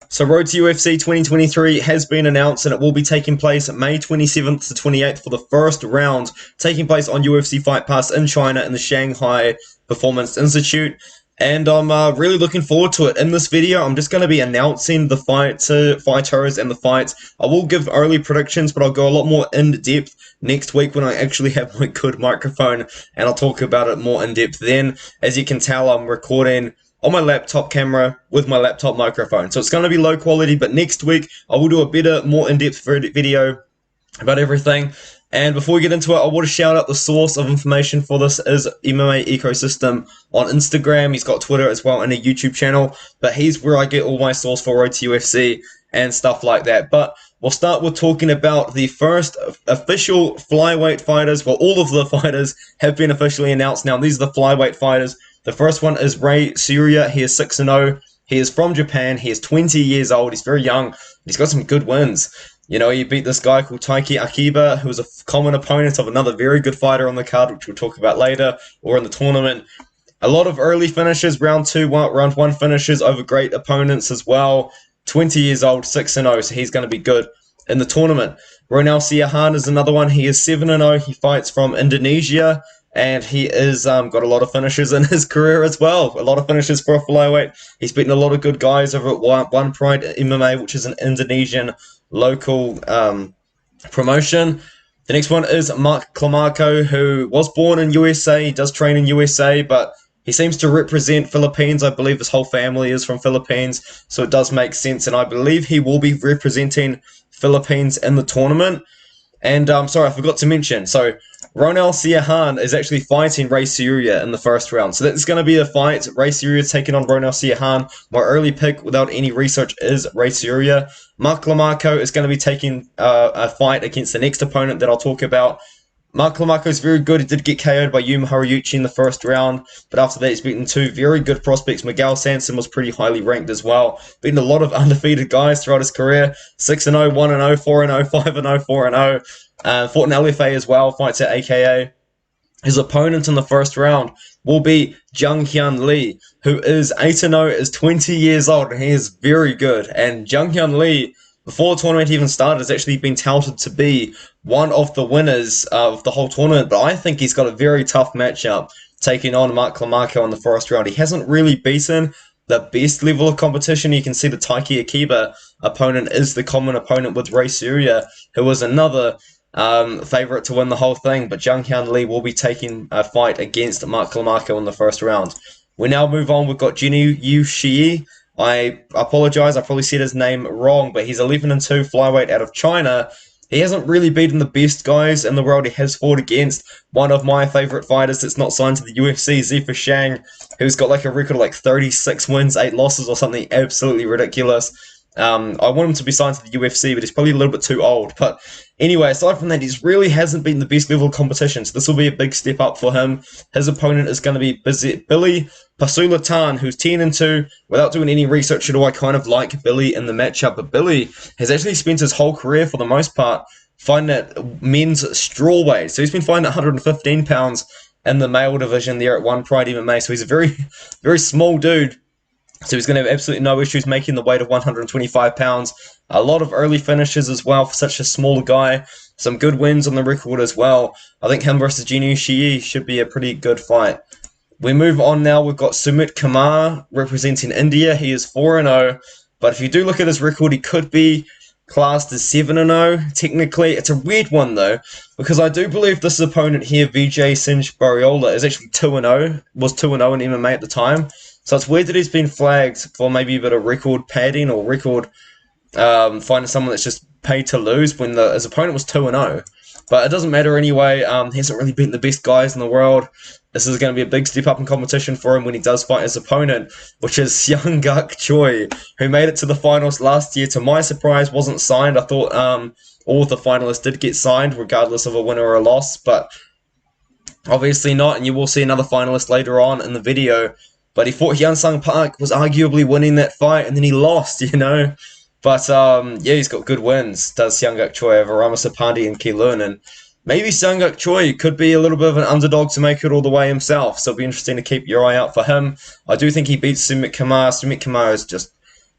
So Road to UFC 2023 has been announced and it will be taking place May 27th to 28th for the first round, taking place on UFC Fight Pass in China in the Shanghai Performance Institute. And I'm really looking forward to it. In this video, I'm just going to be announcing the fighters and the fights. I will give early predictions, but I'll go a lot more in-depth next week when I actually have my good microphone, and I'll talk about it more in-depth then. As you can tell, I'm recording on my laptop camera with my laptop microphone. So it's going to be low quality, but next week I will do a better, more in-depth video about everything. And before we get into it, I want to shout out the source of information for this is MMA Ecosystem on Instagram. He's got Twitter as well and a YouTube channel, but he's where I get all my source for Road to UFC and stuff like that. But we'll start with talking about the first official flyweight fighters. Well, all of the fighters have been officially announced now. These are the flyweight fighters. The first one is Ray Surya. He is 6-0. He is from Japan. He is 20 years old. He's very young. He's got some good wins. You know, he beat this guy called Taiki Akiba, who was a common opponent of another very good fighter on the card, which we'll talk about later, or in the tournament. A lot of early finishes, round 1 finishes over great opponents as well. 20 years old, 6-0, so he's going to be good in the tournament. Ronel Siahan is another one. He is 7-0. He fights from Indonesia, and he is got a lot of finishes in his career as well. A lot of finishes for a flyweight. He's beaten a lot of good guys over at One Pride MMA, which is an Indonesian local promotion. The next one is Mark Clamaco, who was born in USA. He does train in USA, but he seems to represent Philippines. I believe his whole family is from Philippines, so it does make sense. And I believe he will be representing Philippines in the tournament. And sorry, I forgot to mention. So Ronel Siahan is actually fighting Ray Surya in the first round. So that's going to be a fight. Ray Surya taking on Ronel Siahan. My early pick without any research is Ray Surya. Mark Clamaco is going to be taking a fight against the next opponent that I'll talk about. Mark Clamaco is very good. He did get KO'd by Yuma Horiuchi in the first round, but after that he's beaten two very good prospects. Miguel Sanson was pretty highly ranked as well. Beaten a lot of undefeated guys throughout his career. 6-0, 1-0, 4-0, 5-0, 4-0. Fought in LFA as well, fights at AKA. His opponent in the first round will be Jung Hyun Lee, who is 8-0, is 20 years old, and he is very good. And Jung Hyun Lee, before the tournament even started, has actually been touted to be one of the winners of the whole tournament, but I think he's got a very tough matchup taking on Mark Clamaco in the first round. He hasn't really beaten the best level of competition. You can see the Taiki Akiba opponent is the common opponent with Ray Surya, who was another favorite to win the whole thing, but Jung Hyun Lee will be taking a fight against Mark Clamaco in the first round. We now move on. We've got Jinyu Shi. I apologize, I probably said his name wrong, but he's 11-2 flyweight out of China. He hasn't really beaten the best guys in the world. He has fought against one of my favorite fighters that's not signed to the UFC, Zephyr Shang, who's got like a record of like 36 wins, 8 losses or something absolutely ridiculous. I want him to be signed to the UFC, but he's probably a little bit too old. But anyway, aside from that, he really hasn't been the best level of competition, so this will be a big step up for him. His opponent is going to be Billy Pasulatan, who's 10-2. Without doing any research at all, I kind of like Billy in the matchup, but Billy has actually spent his whole career, for the most part, fighting at men's strawweight. So he's been fighting at 115 pounds in the male division there at One Pride MMA. So he's a very, very small dude. So he's going to have absolutely no issues making the weight of 125 pounds. A lot of early finishes as well for such a small guy. Some good wins on the record as well. I think him versus Jinyu Shi should be a pretty good fight. We move on now. We've got Sumit Kumar representing India. He is 4-0. But if you do look at his record, he could be classed as 7-0. Technically, it's a weird one though, because I do believe this opponent here, Vijay Singh Bariola, is actually 2-0. Was 2-0 in MMA at the time. So it's weird that he's been flagged for maybe a bit of record padding or record finding someone that's just paid to lose when his opponent was 2-0. But it doesn't matter anyway. He hasn't really beaten the best guys in the world. This is going to be a big step up in competition for him when he does fight his opponent, which is Seung-Guk Choi, who made it to the finals last year. To my surprise, wasn't signed. I thought all of the finalists did get signed, regardless of a winner or a loss, but obviously not, and you will see another finalist later on in the video. But he fought Hyun Sung Park, was arguably winning that fight, and then he lost, you know. But yeah, he's got good wins, does Seung-Guk Choi over Ramasapandi and Keelun, and maybe Seung-Guk Choi could be a little bit of an underdog to make it all the way himself, so it'll be interesting to keep your eye out for him. I do think he beats Sumit Kumar. Sumit Kumar is just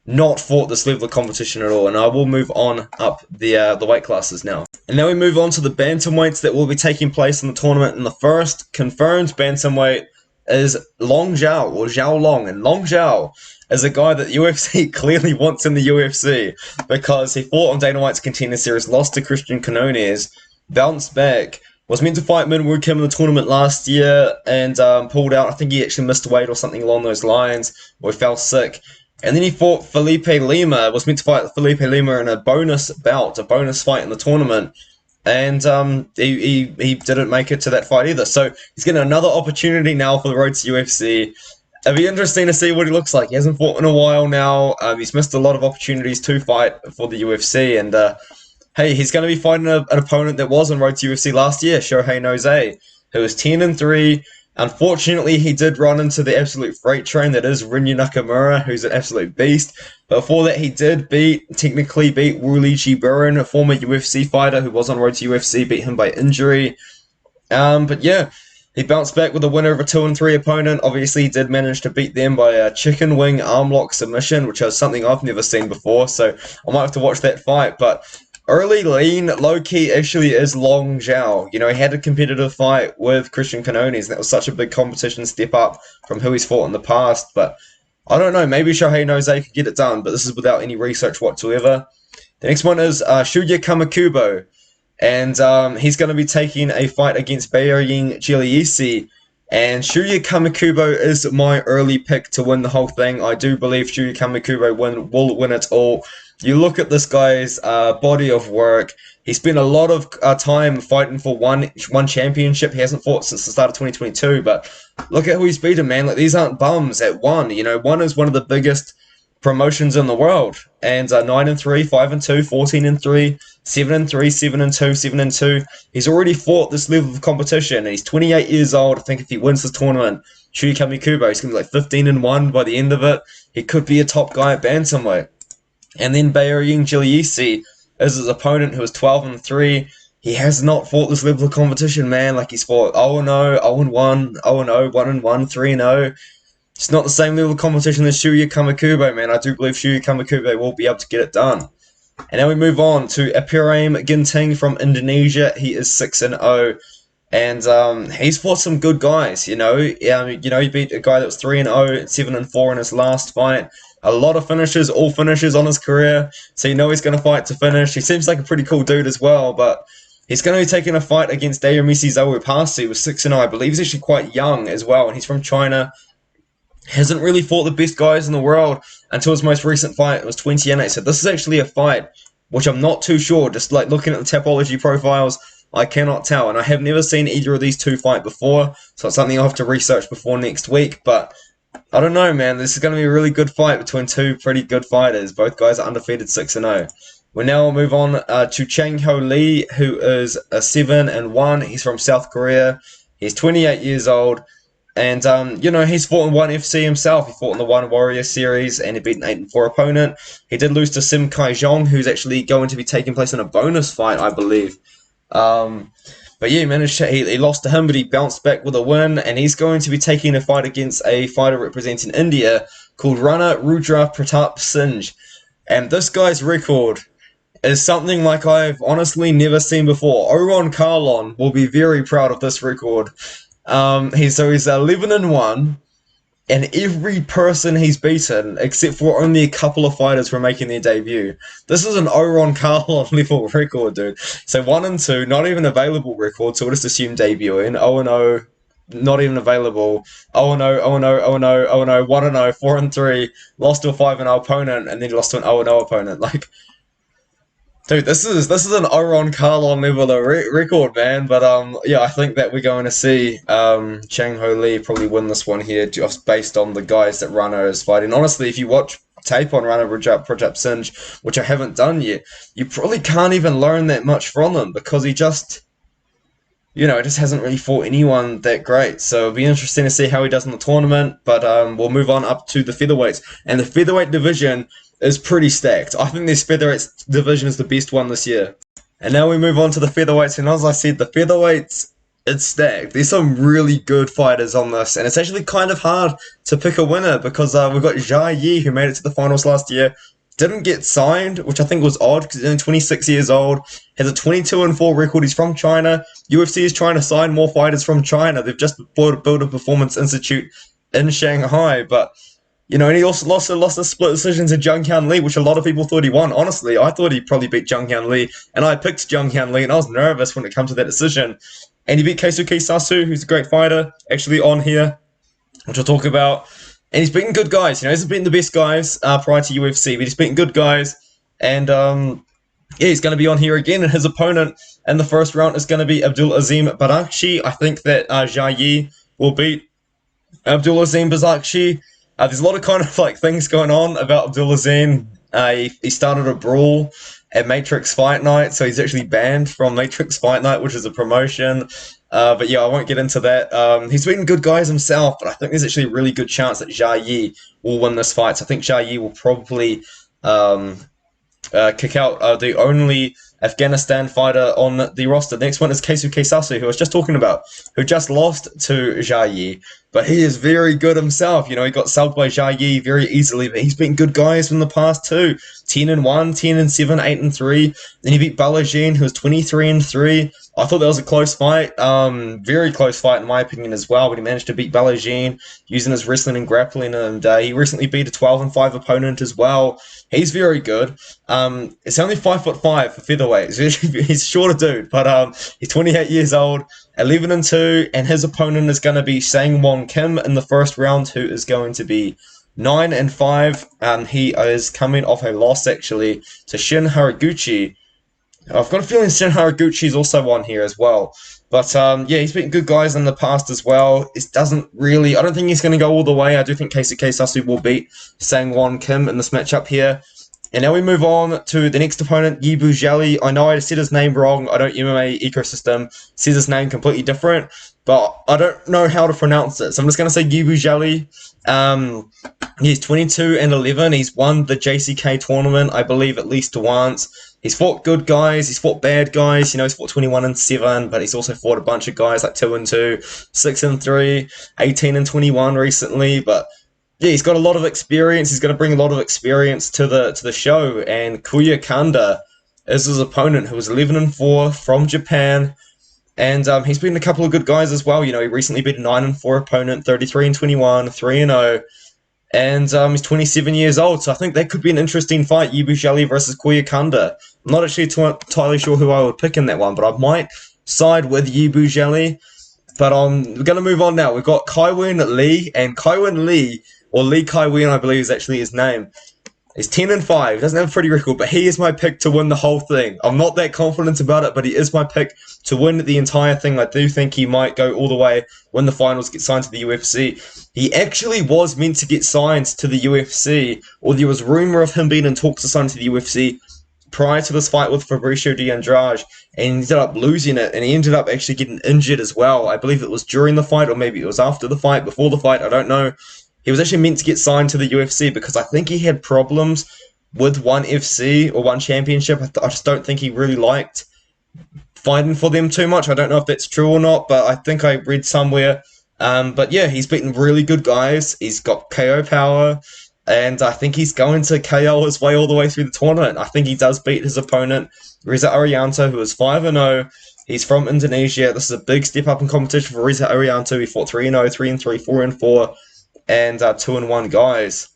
not fought this level of competition at all. And I will move on up the weight classes now. And now we move on to the bantamweights that will be taking place in the tournament. And the first confirmed bantamweight is Long Zhao, or Zhao Long. And Long Zhao is a guy that UFC clearly wants in the UFC because he fought on Dana White's Contender Series, lost to Christian Canones, bounced back, was meant to fight Minwoo Kim in the tournament last year and pulled out. I think he actually missed weight or something along those lines, or he fell sick. And then he fought Felipe Lima, was meant to fight Felipe Lima in a bonus bout, a bonus fight in the tournament. And he didn't make it to that fight either. So he's getting another opportunity now for the road to UFC. It'll be interesting to see what he looks like. He hasn't fought in a while now. He's missed a lot of opportunities to fight for the UFC. And hey, he's going to be fighting an opponent that was on road to UFC last year, Shohei Noze, who was 10-3. Unfortunately, he did run into the absolute freight train that is Rinya Nakamura, who's an absolute beast. But before that, he did technically beat Wooly Jiburin, a former UFC fighter who was on road to UFC, beat him by injury. But yeah, he bounced back with a winner of a 2-3 opponent. Obviously, he did manage to beat them by a chicken wing armlock submission, which is something I've never seen before. So I might have to watch that fight. But early lean, low-key actually is Long Zhao. You know, he had a competitive fight with Christian Canones, and that was such a big competition step up from who he's fought in the past. But I don't know, maybe Shohei Noze could get it done, but this is without any research whatsoever. The next one is Shuya Kamakubo, and he's going to be taking a fight against Beiying Jiliisi. And Shuya Kamakubo is my early pick to win the whole thing. I do believe Shuya Kamakubo will win it all. You look at this guy's body of work. He spent a lot of time fighting for one championship. He hasn't fought since the start of 2022, but look at who he's beaten, man. Like, these aren't bums at one. You know, one is one of the biggest promotions in the world. And 9-3, 5-2, 14-3, 7-3, 7-2, 7-2. He's already fought this level of competition, and he's 28 years old. I think if he wins this tournament, Shuya Kamakubo, he's going to be like 15-1 by the end of it. He could be a top guy at bantamweight. And then Beiying Jiliisi is his opponent, who is 12-3. He has not fought this level of competition, man. Like, he's fought 0-0, 0-1, 0-0, 1-1, 3-0. It's not the same level of competition as Shuya Kamakubo, man. I do believe Shuya Kamakubo will be able to get it done. And now we move on to Apirame Ginting from Indonesia. He is 6-0. And he's fought some good guys, you know. He beat a guy that was 3-0, 7-4 in his last fight. A lot of finishes, all finishes on his career. So you know he's going to fight to finish. He seems like a pretty cool dude as well, but he's going to be taking a fight against Dayomisi Zawupasi, who was 6-0. I believe he's actually quite young as well, and he's from China. Hasn't really fought the best guys in the world until his most recent fight. It was 20-8. So this is actually a fight which I'm not too sure. Just like looking at the Tapology profiles, I cannot tell. And I have never seen either of these two fight before, so it's something I'll have to research before next week. But I don't know, man. This is going to be a really good fight between two pretty good fighters. Both guys are undefeated 6-0. We now move on to Chang Ho Lee, who is a 7-1. He's from South Korea. He's 28 years old. And, he's fought in ONE FC himself. He fought in the ONE Warrior Series, and he beat an 8-4 opponent. He did lose to Sim Kai Jong, who's actually going to be taking place in a bonus fight, I believe. But yeah, he lost to him, but he bounced back with a win, and he's going to be taking a fight against a fighter representing India called Rana Rudra Pratap Singh. And this guy's record is something like I've honestly never seen before. Oron Karlon will be very proud of this record. He's 11-1, and every person he's beaten, except for only a couple of fighters who are making their debut. This is an Oron Karlon level record, dude. So 1-2, not even available record, so we'll just assume debuting. 0-0, not even available. 0-0, 0-0, 0-0, 0-0, 1-0, 4-3, lost to a 5-0 opponent, and then lost to an 0-0 opponent. Like, dude, this is an Oron Karlon level of record, man. But I think that we're going to see Chang Ho Lee probably win this one here, just based on the guys that Rana is fighting. Honestly, if you watch tape on Rana Pratap Singh, which I haven't done yet, you probably can't even learn that much from him because he just hasn't really fought anyone that great. So it'll be interesting to see how he does in the tournament. But we'll move on up to the featherweights, and the featherweight division is pretty stacked. I think this featherweight division is the best one this year. And now we move on to the featherweights, and as I said, the featherweights It's stacked. There's some really good fighters on this, and it's actually kind of hard to pick a winner because we've got Jia Yi, who made it to the finals last year, didn't get signed, which I think was odd because he's only 26 years old, has a 22-4 record. He's from China. UFC is trying to sign more fighters from China. They've just built a performance institute in Shanghai, but and he also lost a split decision to Junghyun Lee, which a lot of people thought he won. Honestly, I thought he probably beat Junghyun Lee, and I picked Junghyun Lee, and I was nervous when it came to that decision. And he beat Keisuke Sasu, who's a great fighter, actually on here, which I'll talk about. And he's beaten good guys. He hasn't beaten the best guys prior to UFC, but he's beaten good guys. And yeah, he's going to be on here again. And his opponent in the first round is going to be Abdul Azim Barakshi. I think that Jia Yi will beat Abdul Azim Barakshi. There's a lot of kind of like things going on about Abdul Azim. He started a brawl at Matrix Fight Night, so he's actually banned from Matrix Fight Night, which is a promotion. But yeah, I won't get into that. He's beaten good guys himself, but I think there's actually a really good chance that Jia Yi will win this fight. So I think Jia Yi will probably kick out the only Afghanistan fighter on the roster. The next one is Keisuke Sasu, who I was just talking about, who just lost to Jia Yi, but he is very good himself. He got subbed by Jia Yi very easily, but he's beaten good guys from the past too. 10-1, 10-7, 8-3. Then he beat Balajin, who was 23-3. I thought that was a close fight, very close fight in my opinion as well, but he managed to beat Balajin using his wrestling and grappling, and he recently beat a 12-5 opponent as well. He's very good. It's only 5'5" for featherweight. He's a shorter dude, but he's 28 years old, 11-2, and his opponent is going to be Sang-Won Kim in the first round, who is going to be 9-5. He is coming off a loss actually to Shin Haraguchi. I've got a feeling Shin Haraguchi is also on here as well. But yeah, he's beaten good guys in the past as well. It doesn't really, I don't think he's going to go all the way. I do think Keisuke Sasu will beat Sang-Won Kim in this matchup here. And now we move on to the next opponent, Yibu Zhali. I know I said his name wrong. I don't MMA ecosystem says his name completely different, but I don't know how to pronounce it. So I'm just going to say Yibu Zhali. He's 22-11. He's won the JCK tournament, I believe, at least once. He's fought good guys, he's fought bad guys, he's fought 21-7, but he's also fought a bunch of guys like 2-2, 6-3, 18-21 recently, but yeah, he's got a lot of experience, he's going to bring a lot of experience to the show, and Kuya Kanda is his opponent, who was 11-4 from Japan, and he's beaten a couple of good guys as well. He recently beat a 9-4 opponent, 33-21, 3-0, and he's 27 years old, so I think that could be an interesting fight, Yibu Zhali versus Kuya Kanda. I'm not actually entirely sure who I would pick in that one, but I might side with Yibu Zhali. But we're going to move on now. We've got Kaiwen Lee, and Kaiwen Lee, or Lee Kaiwen, I believe is actually his name. He's 10-5. He doesn't have a pretty record, but he is my pick to win the whole thing. I'm not that confident about it, but he is my pick to win the entire thing. I do think he might go all the way when the finals get signed to the UFC. He actually was meant to get signed to the UFC, or there was rumor of him being in talks to sign to the UFC prior to this fight with Fabricio de Andrade, and he ended up losing it, and he ended up actually getting injured as well. I believe it was during the fight, or maybe it was after the fight, before the fight, I don't know. He was actually meant to get signed to the UFC because I think he had problems with ONE FC or ONE Championship. I just don't think he really liked fighting for them too much. I don't know if that's true or not, but I think I read somewhere. But yeah, he's beaten really good guys. He's got KO power, and I think he's going to KO his way all the way through the tournament. I think he does beat his opponent, Reza Arianto, who is 5-0. He's from Indonesia. This is a big step up in competition for Reza Arianto. He fought 3-0, 3-3, 4-4. And 2-1 guys.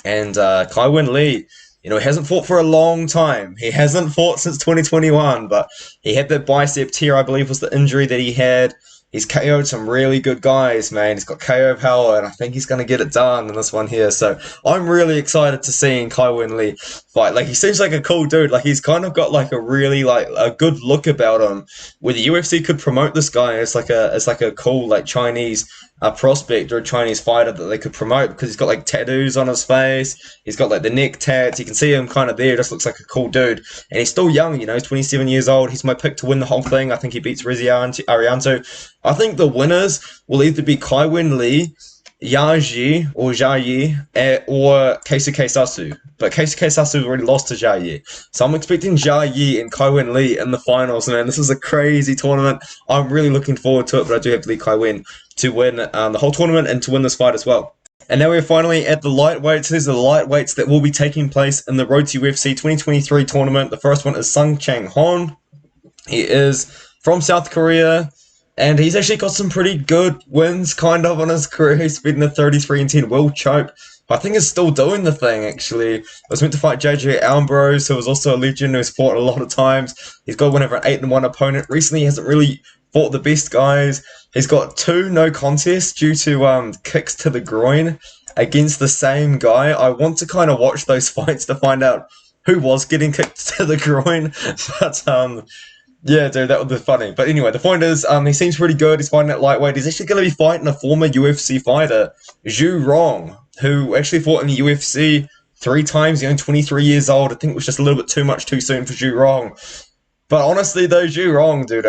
And Kaiwen Lee, he hasn't fought for a long time. He hasn't fought since 2021, but he had that bicep tear, I believe, was the injury that he had. He's KO'd some really good guys, man. He's got KO power, and I think he's going to get it done in this one here. So I'm really excited to seeing Kaiwen Lee fight. Like, he seems like a cool dude. Like, he's kind of got like a really a good look about him. Where the UFC could promote this guy as like a cool like Chinese prospect or a Chinese fighter that they could promote, because he's got like tattoos on his face. He's got like the neck tats. You can see him kind of there. Just looks like a cool dude, and he's still young. He's 27 years old. He's my pick to win the whole thing. I think he beats Reza Arianto. I think the winners will either be Kaiwen Lee Yaji or Jayi or Keisuke Sasu. But Keisuke Sasu already lost to Jayi. So I'm expecting Jayi and Kaiwen Lee in the finals, man. This is a crazy tournament. I'm really looking forward to it, but I do have Lee Kaiwen to win the whole tournament and to win this fight as well. And now we're finally at the lightweights. These are the lightweights that will be taking place in the Road to UFC 2023 tournament. The first one is Sung Chang Hon. He is from South Korea, and he's actually got some pretty good wins, kind of, on his career. He's beaten a 33-10 world choke. I think he's still doing the thing, actually. I was meant to fight JJ Ambrose, who was also a legend who's fought a lot of times. He's got to win over an 8-1 opponent. Recently, he hasn't really fought the best guys. He's got 2 no contests due to kicks to the groin against the same guy. I want to kind of watch those fights to find out who was getting kicked to the groin. But, yeah, dude, that would be funny. But anyway, the point is, he seems pretty good. He's fighting at lightweight. He's actually going to be fighting a former UFC fighter, Zhu Rong, who actually fought in the UFC 3 times. He's only 23 years old. I think it was just a little bit too soon for Zhu Rong. But honestly, though, Zhu Rong, dude,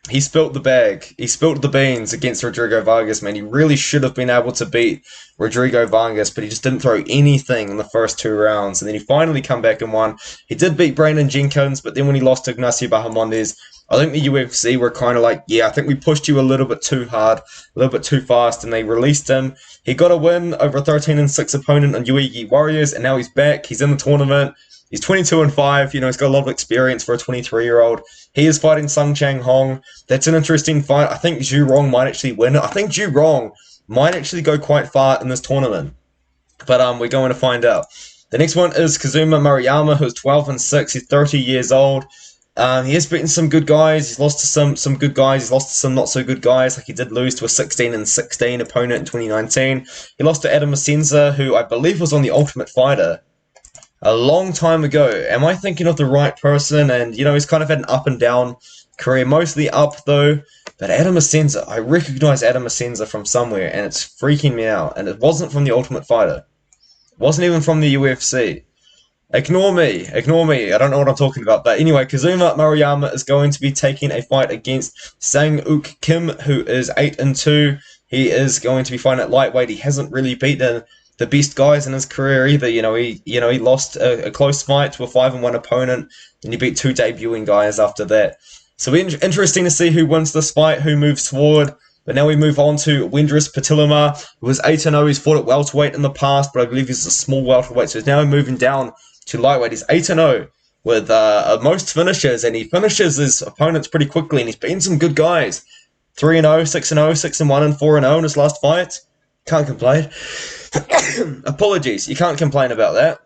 he spilt the bag. He spilt the beans against Rodrigo Vargas, man. He really should have been able to beat Rodrigo Vargas, but he just didn't throw anything in the first 2 rounds. And then he finally come back and won. He did beat Brandon Jenkins, but then when he lost to Ignacio Bahamondes, I think the UFC were kind of like, yeah, I think we pushed you a little bit too hard, a little bit too fast, and they released him. He got a win over a 13-6 opponent on Yuigi Warriors, and now he's back. He's in the tournament. He's 22-5. You know, he's got a lot of experience for a 23-year-old. He is fighting Sung Chang Hong. That's an interesting fight. I think Zhu Rong might actually win it. I think Zhu Rong might actually go quite far in this tournament. But we're going to find out. The next one is Kazuma Maruyama, who's 12-6. He's 30 years old. He has beaten some good guys. He's lost to some good guys. He's lost to some not so good guys. Like he did lose to a 16-16 opponent in 2019. He lost to Adam Asenza, who I believe was on the Ultimate Fighter a long time ago. Am I thinking of the right person? And, you know, he's kind of had an up and down career, mostly up though. But Adam Asenza, I recognize Adam Asenza from somewhere, and it's freaking me out. And it wasn't from the Ultimate Fighter. It wasn't even from the UFC. Ignore me. I don't know what I'm talking about. But anyway, Kazuma Maruyama is going to be taking a fight against Sang-Uk Kim, who is 8-2. He is going to be fighting at lightweight. He hasn't really beaten the best guys in his career either. He lost a close fight to a 5-1 opponent, and he beat 2 debuting guys after that. So interesting to see who wins this fight, who moves forward. But now we move on to Wendris Patilama, who was 8-0. He's fought at welterweight in the past, but I believe he's a small welterweight, so he's now moving down to lightweight. He's 8-0 with most finishes, and he finishes his opponents pretty quickly, and he's beaten some good guys. 3-0, 6-0, 6-1, and 4-0 in his last fight. Can't complain. Apologies, you can't complain about that.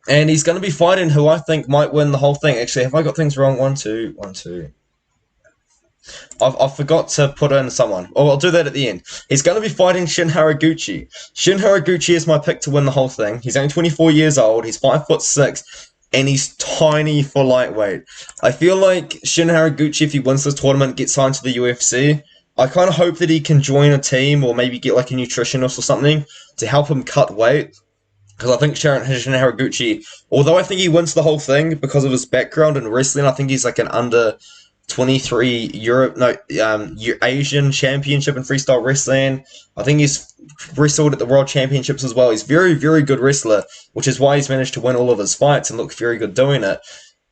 And he's going to be fighting who I think might win the whole thing. Actually, have I got things wrong? 1, 2, 1, 2. I forgot to put in someone. Oh, I'll do that at the end. He's going to be fighting Shin Haraguchi. Shin Haraguchi is my pick to win the whole thing. He's only 24 years old. He's 5'6", and he's tiny for lightweight. I feel like Shin Haraguchi, if he wins this tournament, gets signed to the UFC. I kind of hope that he can join a team or maybe get like a nutritionist or something to help him cut weight. Because I think Shin Haraguchi, although I think he wins the whole thing because of his background in wrestling, I think he's like an under 23 Asian championship in freestyle wrestling. I think he's wrestled at the world championships as well. He's very, very good wrestler, which is why he's managed to win all of his fights and look very good doing it.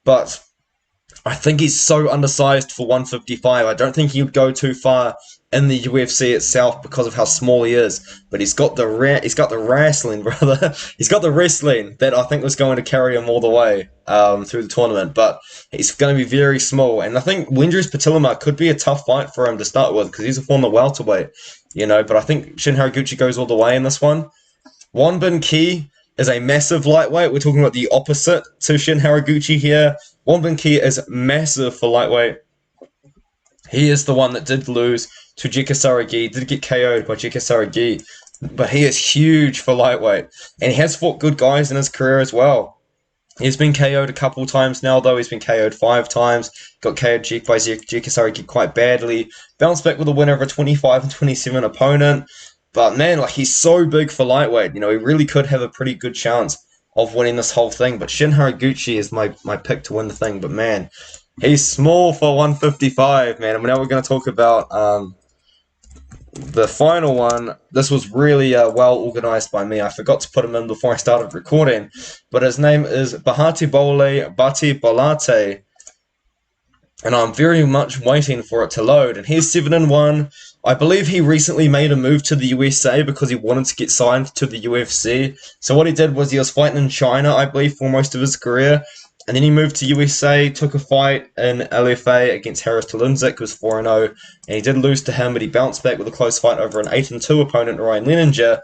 But I think he's so undersized for 155. I don't think he would go too far in the UFC itself because of how small he is. But he's got the wrestling, brother. He's got the wrestling that I think was going to carry him all the way through the tournament. But he's going to be very small. And I think Wendris Patilama could be a tough fight for him to start with because he's a former welterweight. But I think Shin Haraguchi goes all the way in this one. Wonbin Ki is a massive lightweight. We're talking about the opposite to Shin Haraguchi here. Wonbin Ki is massive for lightweight. He is the one that did lose to Jika Saragi, did get KO'd by Jika Saragi, but he is huge for lightweight. And he has fought good guys in his career as well. He's been KO'd a couple times now, though. He's been KO'd 5 times. Got KO'd by Jika Saragi quite badly. Bounced back with a winner of a 25-27 opponent. But man, like he's so big for lightweight. He really could have a pretty good chance of winning this whole thing. But Shin Haraguchi is my pick to win the thing. But man, he's small for 155, man. And now we're going to talk about the final one, this was really well organized by me. I forgot to put him in before I started recording, but his name is Bahatibole Bati Bolate, and I'm very much waiting for it to load. And he's 7-1. I believe he recently made a move to the USA because he wanted to get signed to the UFC. So what he did was he was fighting in China, I believe, for most of his career. And then he moved to USA, took a fight in LFA against Harris Talinzik, who was 4-0, and he did lose to him, but he bounced back with a close fight over an 8-2 opponent, Ryan Leninger,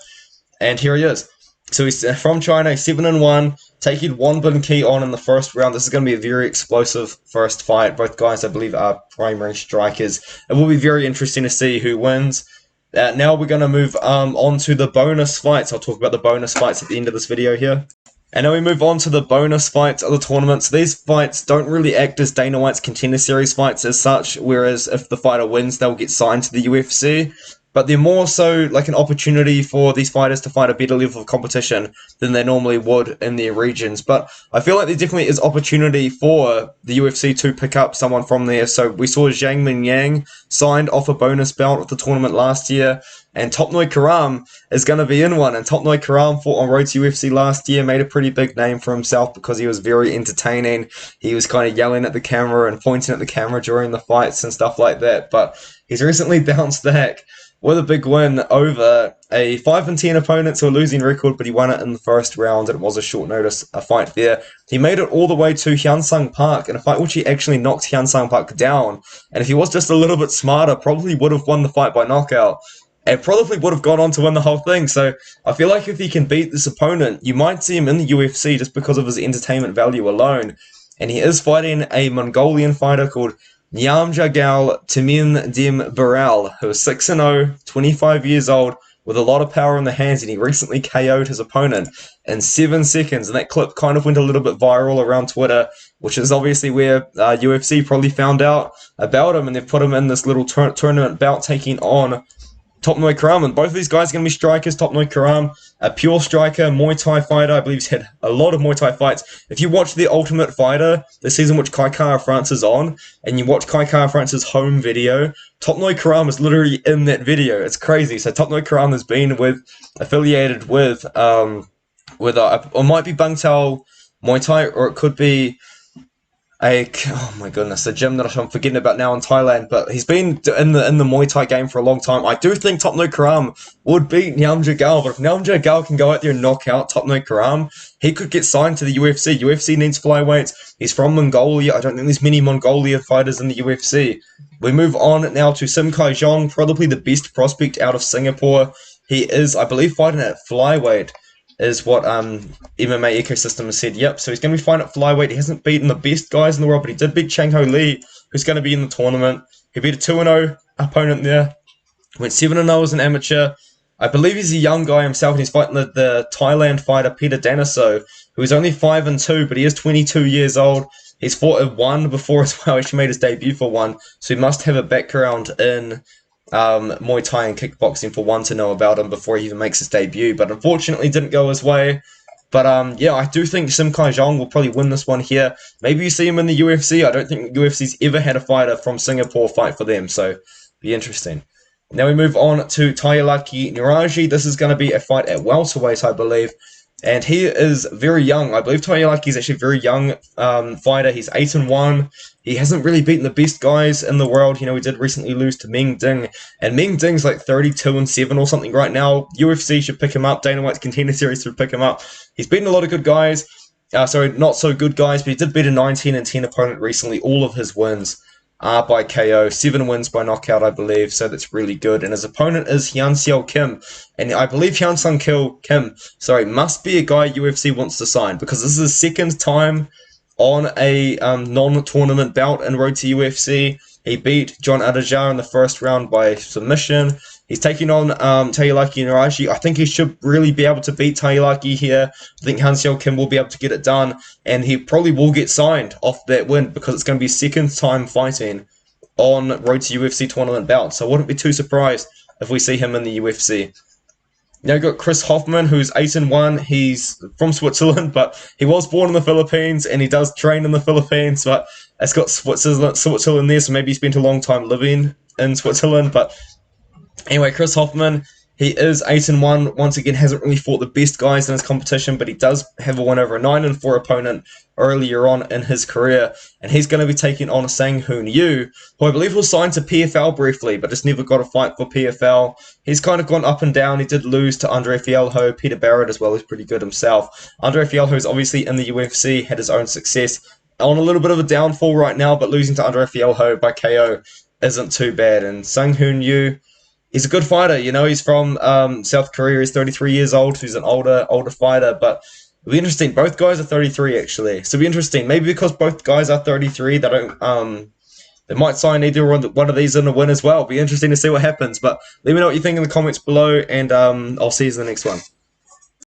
and here he is. So he's from China, 7-1, taking Won Bin Ki on in the first round. This is going to be a very explosive first fight. Both guys, I believe, are primary strikers. It will be very interesting to see who wins. Now we're going to move on to the bonus fights. I'll talk about the bonus fights at the end of this video here. And now we move on to the bonus fights of the tournament. So these fights don't really act as Dana White's Contender Series fights as such, whereas if the fighter wins, they'll get signed to the UFC. But they're more so like an opportunity for these fighters to fight a better level of competition than they normally would in their regions. But I feel like there definitely is opportunity for the UFC to pick up someone from there. So we saw Zhang Mingyang signed off a bonus belt at the tournament last year, and Topnoi Karam is going to be in one. And Topnoi Karam fought on Road to UFC last year, made a pretty big name for himself because he was very entertaining. He was kind of yelling at the camera and pointing at the camera during the fights and stuff like that. But he's recently bounced back with a big win over a 5-10 opponent, so a losing record, but he won it in the first round, and it was a short notice fight there. He made it all the way to Hyunsung Park in a fight which he actually knocked Hyunsung Park down, and if he was just a little bit smarter, probably would have won the fight by knockout, and probably would have gone on to win the whole thing. So I feel like if he can beat this opponent, you might see him in the UFC just because of his entertainment value alone. And he is fighting a Mongolian fighter called Nyamjagal Timin Dim Baral, who is 6-0, 25 years old, with a lot of power in the hands, and he recently KO'd his opponent in 7 seconds, and that clip kind of went a little bit viral around Twitter, which is obviously where UFC probably found out about him, and they've put him in this little tournament bout taking on Topnoi Karam, and both of these guys are going to be strikers. Topnoi Karam, a pure striker, Muay Thai fighter. I believe he's had a lot of Muay Thai fights. If you watch The Ultimate Fighter, the season which Kai Kara France is on, and you watch Kai Kara France's home video, Topnoi Karam is literally in that video. It's crazy. So Topnoi Karam has been affiliated with it might be Bangtao Muay Thai, or it could be oh my goodness, a gym that I'm forgetting about now in Thailand, but he's been in the Muay Thai game for a long time. I do think Topnoi Karam would beat Nyamjagal, but if Nyamjagal can go out there and knock out Topnoi Karam, he could get signed to the UFC. UFC needs flyweights. He's from Mongolia. I don't think there's many Mongolian fighters in the UFC. We move on now to Sim Kai Jong, probably the best prospect out of Singapore. He is, I believe, fighting at flyweight, is what MMA Ecosystem has said. Yep, so he's going to be fighting at flyweight. He hasn't beaten the best guys in the world, but he did beat Chang Ho Lee, who's going to be in the tournament. He beat a 2-0 opponent there. Went 7-0 as an amateur. I believe he's a young guy himself, and he's fighting the Thailand fighter Peter Daniso, who is only 5-2, but he is 22 years old. He's fought at one before as well. He actually made his debut for one, so he must have a background in Muay Thai and kickboxing for one to know about him before he even makes his debut, but unfortunately didn't go his way. But yeah, I do think Sim Kai Jong will probably win this one here. Maybe you see him in the UFC. I don't think the UFC's ever had a fighter from Singapore fight for them, so be interesting. Now we move on to Taiyalaki Niraji. This is going to be a fight at welterweight, I believe. And he is very young. I believe Taiyalaki is actually a very young fighter. He's 8-1. He hasn't really beaten the best guys in the world. You know, he did recently lose to Meng Ding. And Meng Ding's like 32-7 or something right now. UFC should pick him up. Dana White's Contender Series should pick him up. He's beaten a lot of good guys. Sorry, not so good guys, but he did beat a 19-10 opponent recently. All of his wins are by KO. 7 wins by knockout, I believe, so that's really good. And his opponent is Hyun Seo Kim. And I believe Hyun Sung Kim, must be a guy UFC wants to sign, because this is his second time on a non-tournament bout in Road to UFC. He beat John Adajar in the first round by submission. He's taking on Taiyalaki Niraji. I think he should really be able to beat Taiyalaki here. I think Han Seo Kim will be able to get it done, and he probably will get signed off that win, because it's going to be second time fighting on Road to UFC tournament bout. So I wouldn't be too surprised if we see him in the UFC. Now you've got Chris Hoffman, who's 8-1. He's from Switzerland, but he was born in the Philippines, and he does train in the Philippines, but it's got Switzerland there, so maybe he spent a long time living in Switzerland, but Anyway, Chris Hoffman, he is 8-1. Once again, hasn't really fought the best guys in his competition, but he does have a win over a 9-4 opponent earlier on in his career, and he's going to be taking on Sang Hoon Yu, who I believe was signed to PFL briefly, but just never got a fight for PFL. He's kind of gone up and down. He did lose to Andre Fialho. Peter Barrett as well is pretty good himself. Andre Fialho is obviously in the UFC, had his own success. On a little bit of a downfall right now, but losing to Andre Fialho by KO isn't too bad. And Sang Hoon Yu, he's a good fighter. You know, he's from South Korea. He's 33 years old. So he's an older fighter. But it'll be interesting. Both guys are 33 actually. So it'll be interesting. Maybe because both guys are 33, they don't. They might sign either one of these in a win as well. It'll be interesting to see what happens. But let me know what you think in the comments below, and I'll see you in the next one.